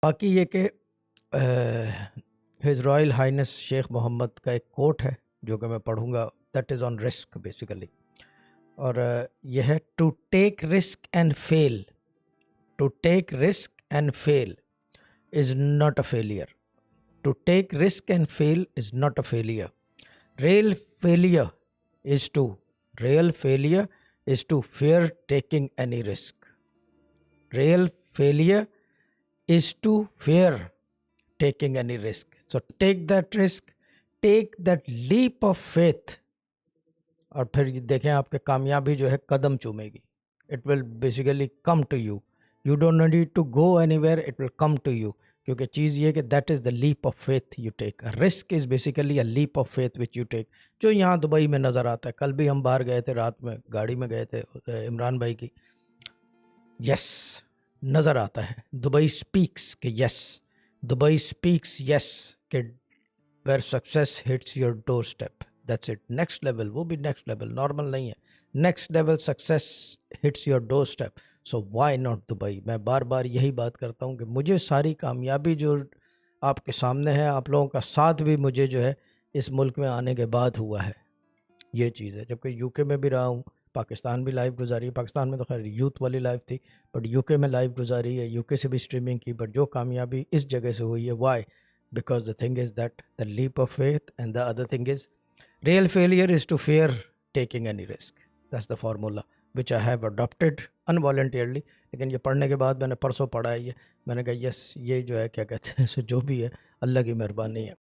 बाकी ये कि his royal highness Sheikh Mohammed का एक कोट है जो कि मैं पढ़ूंगा, that is on risk basically. और यह है, to take risk and fail, to take risk and fail is not a failure, to take risk and fail is not a failure, real failure is to real failure is to fear taking any risk, real failure is to fear taking any risk, so take that risk, take that leap of faith, और फिर ये देखें आपके कामयाबी जो है कदम चूमेगी, it will basically come to you, you don't need to go anywhere, it will come to you. क्योंकि चीज़ ये कि that is the leap of faith you take, risk is basically a leap of faith which you take, जो यहाँ Dubai में नज़र आता है। कल भी हम बाहर गए थे, रात में गाड़ी में गए थे इमरान भाई की, यस नज़र आता है, दुबई स्पीक्स के यस, दुबई स्पीक्स यस के where success hits your door step, that's it, next level, वो भी नेक्स्ट लेवल, नॉर्मल नहीं है, next level success hits your door step, so why not Dubai. मैं बार बार यही बात करता हूँ कि मुझे सारी कामयाबी जो आपके सामने है, आप लोगों का साथ भी मुझे जो है इस मुल्क में आने के बाद हुआ है, ये चीज़ है। जबकि यूके में भी रहा हूँ, पाकिस्तान भी लाइव गुजारी है, पाकिस्तान में तो खैर यूथ वाली लाइव थी, बट यूके में लाइव गुजारी है, यूके से भी स्ट्रीमिंग की, बट जो कामयाबी इस जगह से हुई है, Y, because the thing is that the leap of faith, and the other thing is real failure is to fear taking any risk, that's the formula which I have adopted unvoluntarily। लेकिन ये पढ़ने के बाद मैंने परसों पढ़ा है, ये मैंने कहा यस, ये जो है क्या कहते हैं, सो जो भी है अल्लाह की मेहरबानी है।